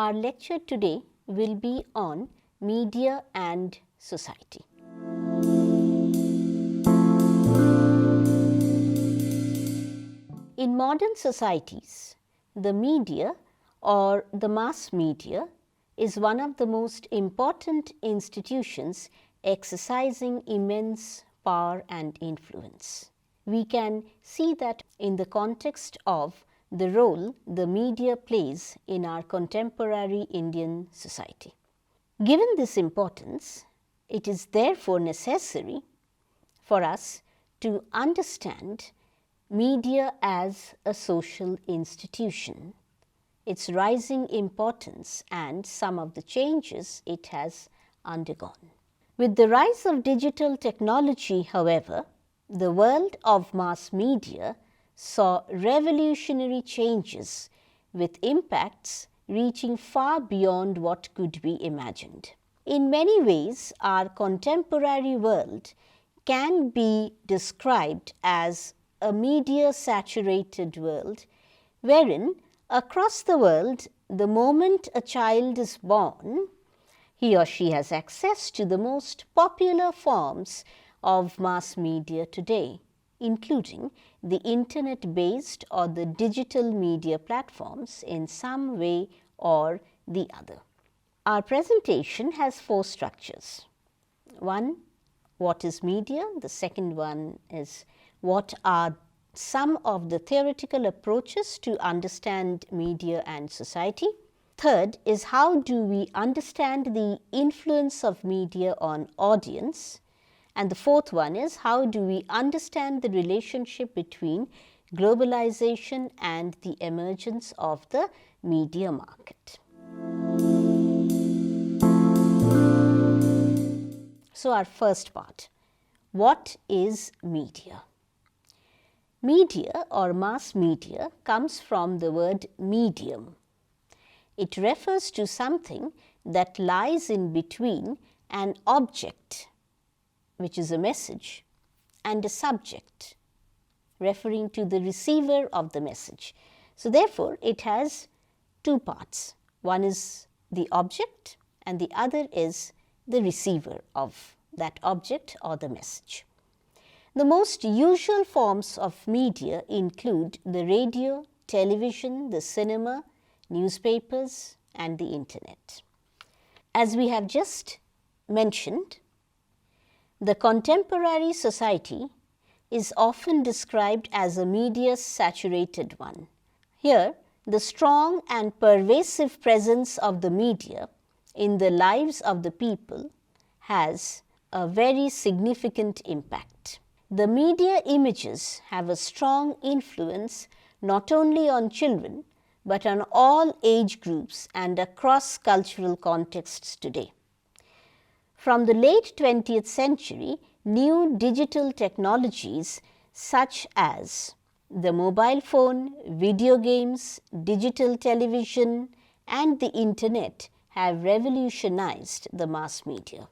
our lecture today will be on media and society. In modern societies, the media or the mass media is one of the most important institutions exercising immense power and influence. We can see that in the context of the role the media plays in our contemporary Indian society. Given this importance, it is therefore necessary for us to understand media as a social institution, its rising importance and some of the changes it has undergone. With the rise of digital technology, however, the world of mass media saw revolutionary changes with impacts reaching far beyond what could be imagined. In many ways, our contemporary world can be described as a media-saturated world, wherein across the world, the moment a child is born, he or she has access to the most popular forms of mass media today, including the internet-based or the digital media platforms in some way or the other. Our presentation has four structures. One, what is media? The second one is what are some of the theoretical approaches to understand media and society. Third is how do we understand the influence of media on audience. And the fourth one is how do we understand the relationship between globalization and the emergence of the media market. So, our first part, what is media? Media or mass media comes from the word medium. It refers to something that lies in between an object, which is a message, and a subject, referring to the receiver of the message. So, therefore, it has two parts. One is the object and the other is the receiver of that object or the message. The most usual forms of media include the radio, television, the cinema, newspapers, and the internet. As we have just mentioned, the contemporary society is often described as a media-saturated one. Here, the strong and pervasive presence of the media in the lives of the people has a very significant impact. The media images have a strong influence not only on children, but on all age groups and across cultural contexts today. From the late 20th century, new digital technologies such as the mobile phone, video games, digital television, and the internet have revolutionized the mass media.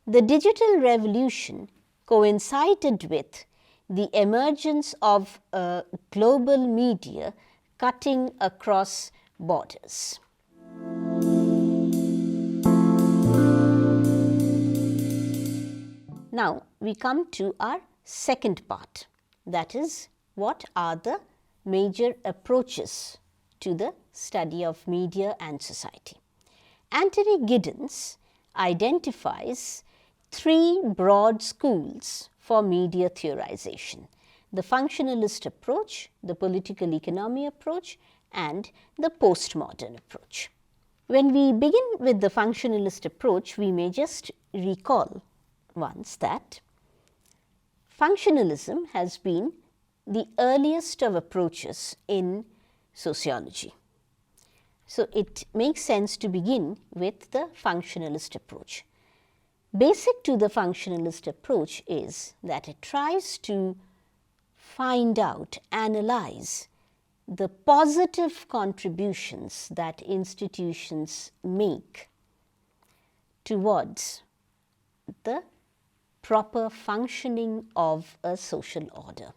The digital revolution coincided with the emergence of a global media cutting across borders. Now, we come to our second part, that is, what are the major approaches to the study of media and society. Anthony Giddens identifies three broad schools for media theorization: the functionalist approach, the political economy approach, and the postmodern approach. When we begin with the functionalist approach, we may just recall once that functionalism has been the earliest of approaches in sociology. So, it makes sense to begin with the functionalist approach. Basic to the functionalist approach is that it tries to find out, analyze the positive contributions that institutions make towards the proper functioning of a social order.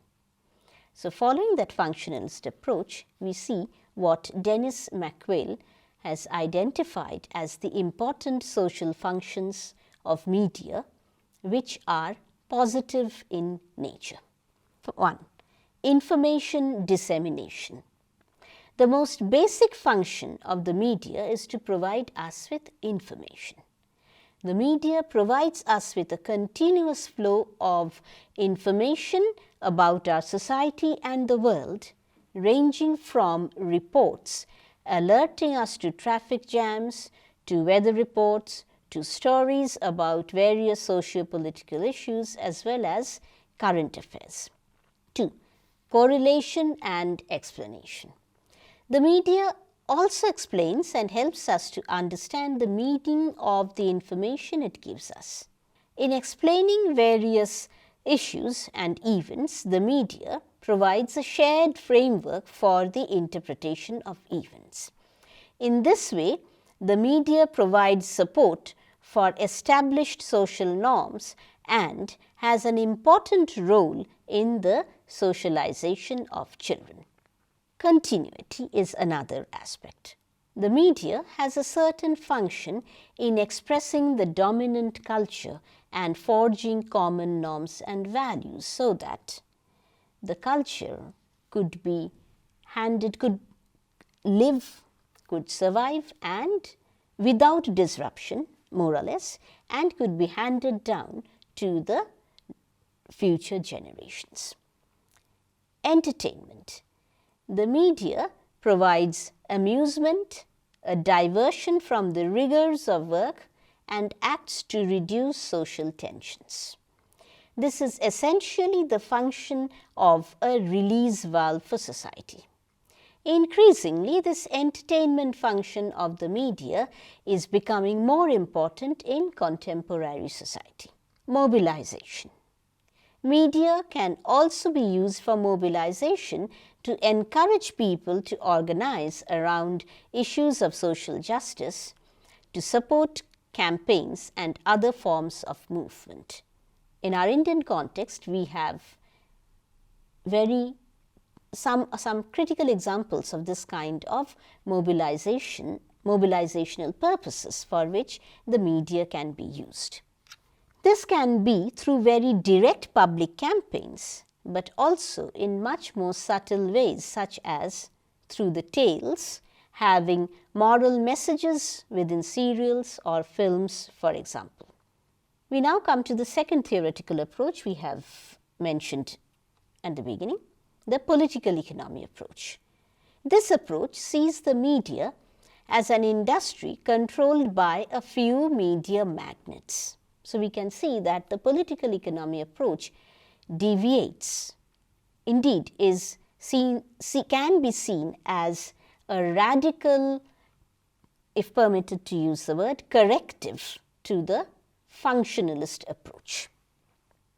So, following that functionalist approach, we see what Dennis McQuail has identified as the important social functions of media which are positive in nature. 1. Information dissemination. The most basic function of the media is to provide us with information. The media provides us with a continuous flow of information about our society and the world, ranging from reports alerting us to traffic jams, to weather reports, to stories about various socio-political issues as well as current affairs. 2. Correlation and explanation. The media also explains and helps us to understand the meaning of the information it gives us. In explaining various issues and events, the media provides a shared framework for the interpretation of events. In this way, the media provides support for established social norms and has an important role in the socialization of children. Continuity is another aspect. The media has a certain function in expressing the dominant culture and forging common norms and values so that the culture could be handed, could live, could survive and without disruption, more or less, and could be handed down to the future generations. Entertainment. The media provides amusement, a diversion from the rigors of work, and acts to reduce social tensions. This is essentially the function of a release valve for society. Increasingly, this entertainment function of the media is becoming more important in contemporary society. Mobilization. Media can also be used for mobilization to encourage people to organize around issues of social justice, to support campaigns and other forms of movement. In our Indian context, we have some critical examples of this kind of mobilizational purposes for which the media can be used. This can be through very direct public campaigns, but also in much more subtle ways, such as through the tales, having moral messages within serials or films, for example. We now come to the second theoretical approach we have mentioned at the beginning, the political economy approach. This approach sees the media as an industry controlled by a few media magnates. So, we can see that the political economy approach deviates, indeed can be seen as a radical, if permitted to use the word, corrective to the functionalist approach.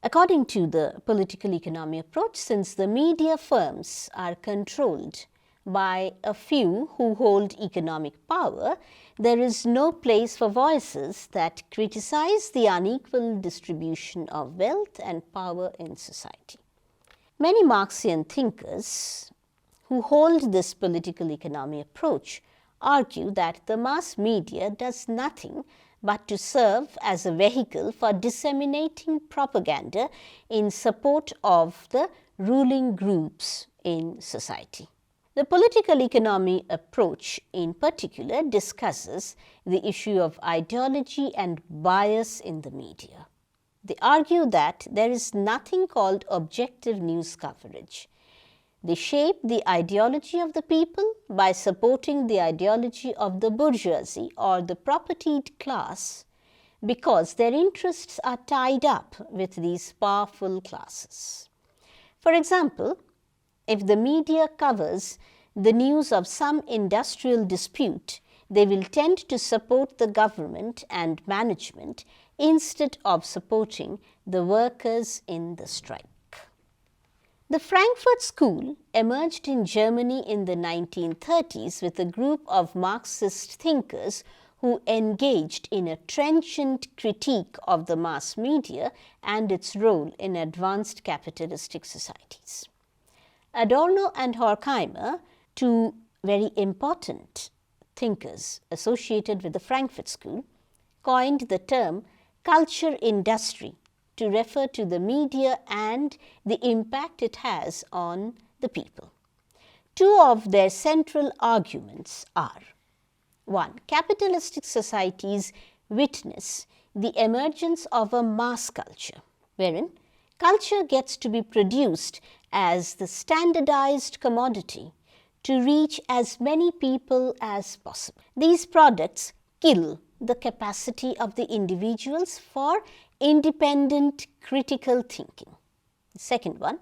According to the political economy approach, since the media firms are controlled by a few who hold economic power, there is no place for voices that criticize the unequal distribution of wealth and power in society. Many Marxian thinkers who hold this political economy approach argue that the mass media does nothing but to serve as a vehicle for disseminating propaganda in support of the ruling groups in society. The political economy approach in particular discusses the issue of ideology and bias in the media. They argue that there is nothing called objective news coverage. They shape the ideology of the people by supporting the ideology of the bourgeoisie or the propertied class because their interests are tied up with these powerful classes. For example, if the media covers the news of some industrial dispute, they will tend to support the government and management instead of supporting the workers in the strike. The Frankfurt School emerged in Germany in the 1930s with a group of Marxist thinkers who engaged in a trenchant critique of the mass media and its role in advanced capitalistic societies. Adorno and Horkheimer, two very important thinkers associated with the Frankfurt School coined the term culture industry to refer to the media and the impact it has on the people. Two of their central arguments are: 1. Capitalistic societies witness the emergence of a mass culture, wherein culture gets to be produced as the standardized commodity to reach as many people as possible. These products kill the capacity of the individuals for independent critical thinking. The second one,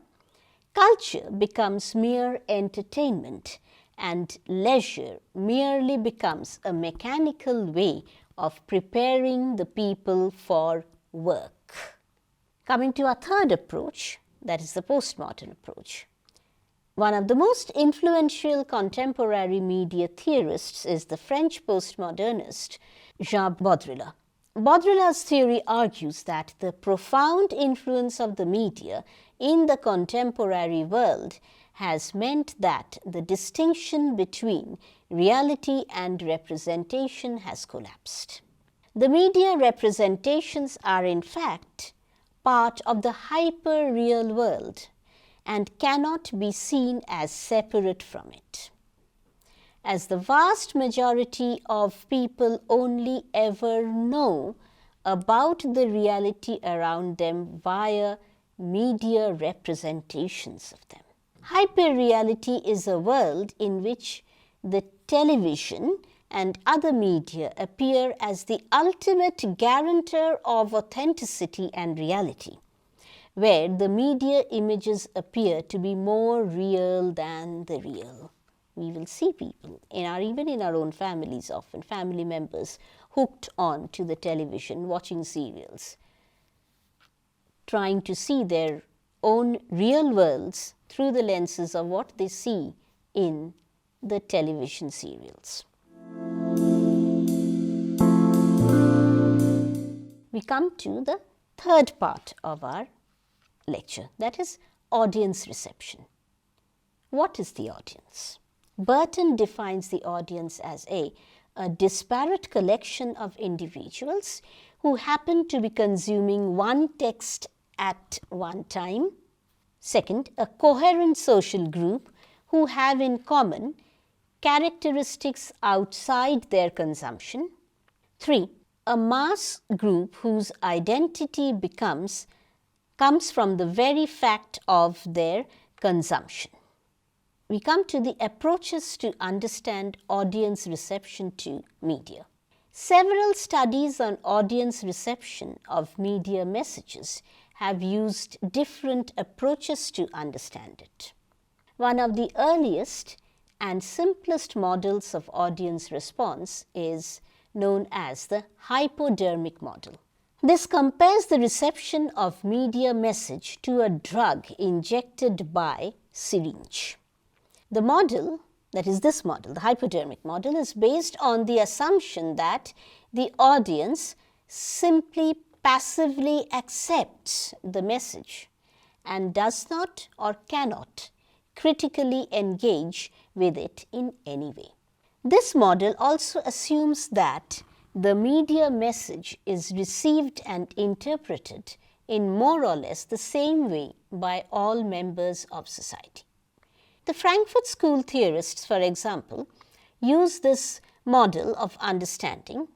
culture becomes mere entertainment and leisure merely becomes a mechanical way of preparing the people for work. Coming to our third approach, that is the postmodern approach. One of the most influential contemporary media theorists is the French postmodernist Jean Baudrillard. Baudrillard's theory argues that the profound influence of the media in the contemporary world has meant that the distinction between reality and representation has collapsed. The media representations are in fact part of the hyper-real world and cannot be seen as separate from it. As the vast majority of people only ever know about the reality around them via media representations of them. Hyperreality is a world in which the television and other media appear as the ultimate guarantor of authenticity and reality, where the media images appear to be more real than the real. We will see people, even in our own families often, family members hooked on to the television, watching serials, trying to see their own real worlds through the lenses of what they see in the television serials. We come to the third part of our lecture, that is audience reception. What is the audience? Burton defines the audience as a disparate collection of individuals who happen to be consuming one text at one time. Second, a coherent social group who have in common characteristics outside their consumption. 3. A mass group whose identity comes from the very fact of their consumption. We come to the approaches to understand audience reception to media. Several studies on audience reception of media messages have used different approaches to understand it. One of the earliest and simplest models of audience response is known as the hypodermic model. This compares the reception of media message to a drug injected by syringe. The model, that is this model, the hypodermic model, is based on the assumption that the audience simply passively accepts the message and does not or cannot critically engage with it in any way. This model also assumes that the media message is received and interpreted in more or less the same way by all members of society. The Frankfurt School theorists, for example, use this model of understanding,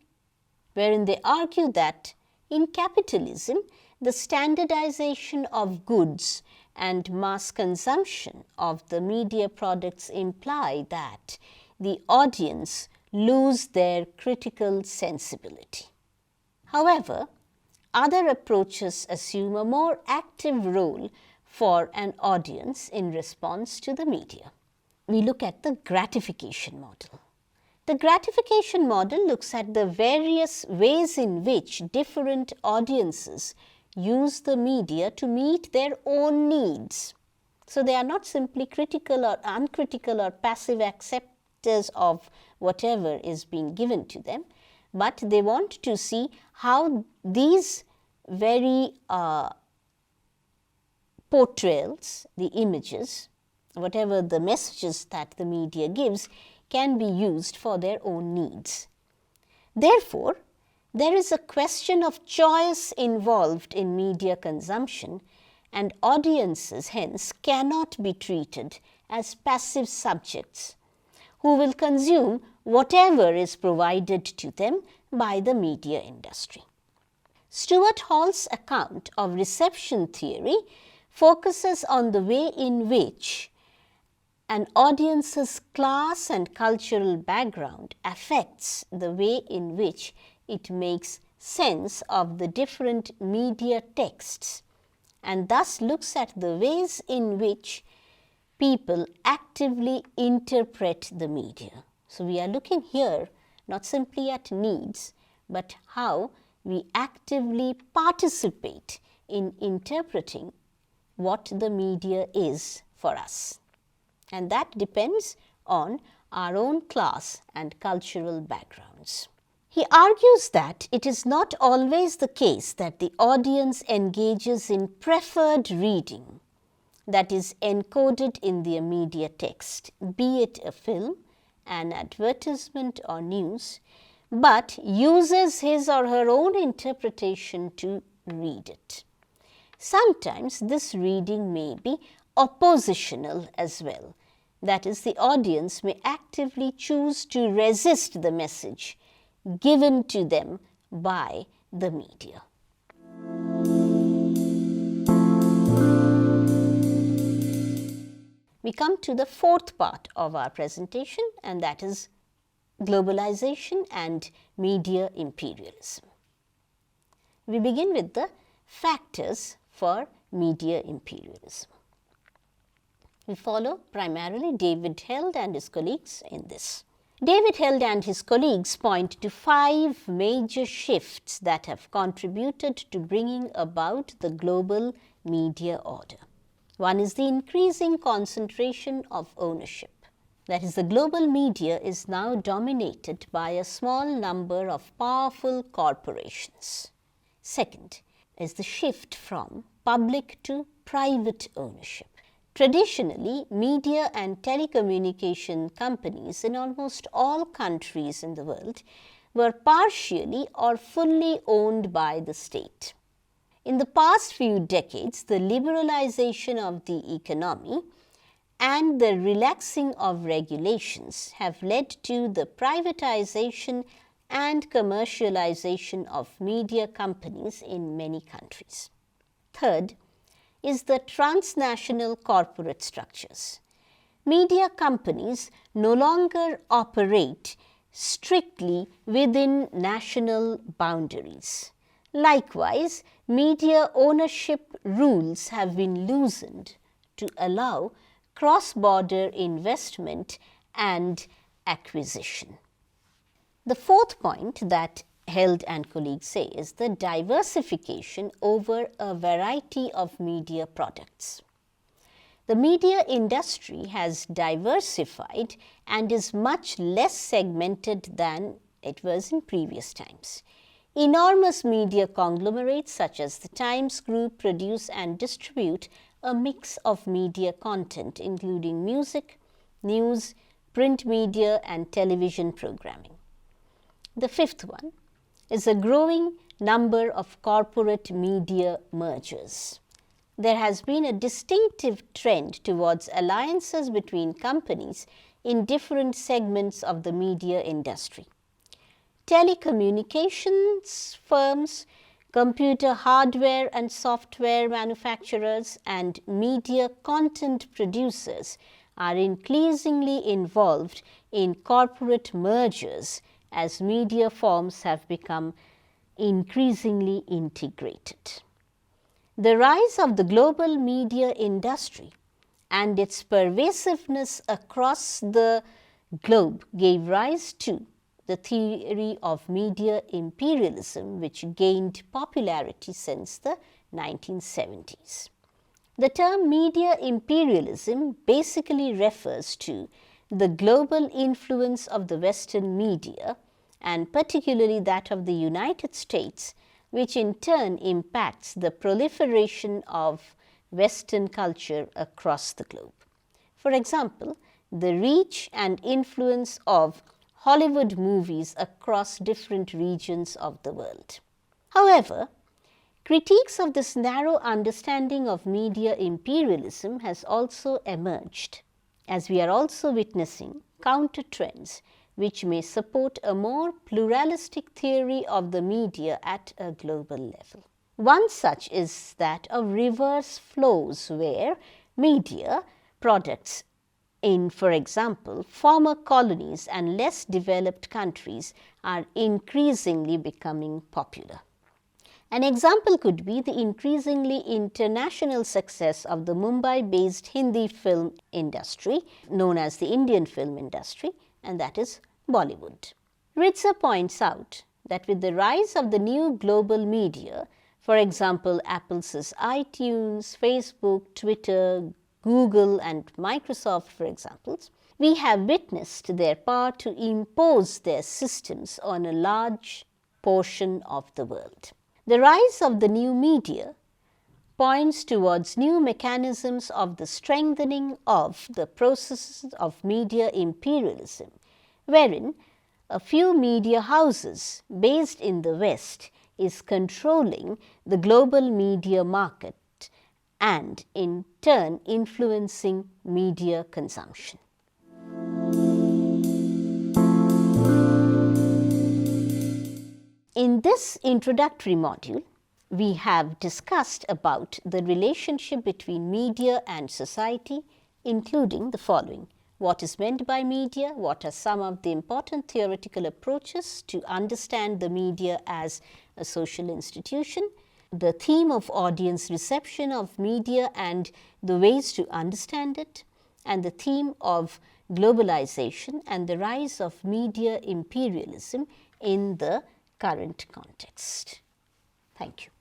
wherein they argue that in capitalism, the standardization of goods and mass consumption of the media products imply that the audience lose their critical sensibility. However, other approaches assume a more active role for an audience in response to the media. We look at the gratification model. The gratification model looks at the various ways in which different audiences use the media to meet their own needs. So they are not simply critical or uncritical or passive acceptors of whatever is being given to them, but they want to see how these very portrayals, the images, whatever the messages that the media gives, can be used for their own needs. Therefore, there is a question of choice involved in media consumption, and audiences hence cannot be treated as passive subjects who will consume whatever is provided to them by the media industry. Stuart Hall's account of reception theory focuses on the way in which an audience's class and cultural background affects the way in which it makes sense of the different media texts, and thus looks at the ways in which people actively interpret the media. So, we are looking here not simply at needs, but how we actively participate in interpreting what the media is for us. And that depends on our own class and cultural backgrounds. He argues that it is not always the case that the audience engages in preferred reading that is encoded in the media text, be it a film, an advertisement or news, but uses his or her own interpretation to read it. Sometimes this reading may be oppositional as well. That is, the audience may actively choose to resist the message given to them by the media. We come to the fourth part of our presentation, and that is globalization and media imperialism. We begin with the factors for media imperialism. We follow primarily David Held and his colleagues in this. David Held and his colleagues point to 5 major shifts that have contributed to bringing about the global media order. One is the increasing concentration of ownership. That is, the global media is now dominated by a small number of powerful corporations. Second is the shift from public to private ownership. Traditionally, media and telecommunication companies in almost all countries in the world were partially or fully owned by the state. In the past few decades, the liberalization of the economy and the relaxing of regulations have led to the privatization and commercialization of media companies in many countries. Third is the transnational corporate structures. Media companies no longer operate strictly within national boundaries. Likewise, media ownership rules have been loosened to allow cross-border investment and acquisition. The fourth point that Held and colleagues say is the diversification over a variety of media products. The media industry has diversified and is much less segmented than it was in previous times. Enormous media conglomerates such as the Times Group produce and distribute a mix of media content including music, news, print media and television programming. The fifth one is a growing number of corporate media mergers. There has been a distinctive trend towards alliances between companies in different segments of the media industry. Telecommunications firms, computer hardware and software manufacturers, and media content producers are increasingly involved in corporate mergers as media forms have become increasingly integrated. The rise of the global media industry and its pervasiveness across the globe gave rise to the theory of media imperialism, which gained popularity since the 1970s. The term media imperialism basically refers to the global influence of the Western media, and particularly that of the United States, which in turn impacts the proliferation of Western culture across the globe. For example, the reach and influence of Hollywood movies across different regions of the world. However, critiques of this narrow understanding of media imperialism has also emerged, as we are also witnessing counter trends which may support a more pluralistic theory of the media at a global level. One such is that of reverse flows, where media products in, for example, former colonies and less developed countries are increasingly becoming popular. An example could be the increasingly international success of the Mumbai-based Hindi film industry, known as the Indian film industry, and that is Bollywood. Ritzer points out that with the rise of the new global media, for example, Apple's iTunes, Facebook, Twitter, Google and Microsoft, for example, we have witnessed their power to impose their systems on a large portion of the world. The rise of the new media points towards new mechanisms of the strengthening of the processes of media imperialism, wherein a few media houses based in the West is controlling the global media market and in turn influencing media consumption. In this introductory module, we have discussed about the relationship between media and society, including the following: what is meant by media, what are some of the important theoretical approaches to understand the media as a social institution, the theme of audience reception of media and the ways to understand it, and the theme of globalization and the rise of media imperialism in the current context. Thank you.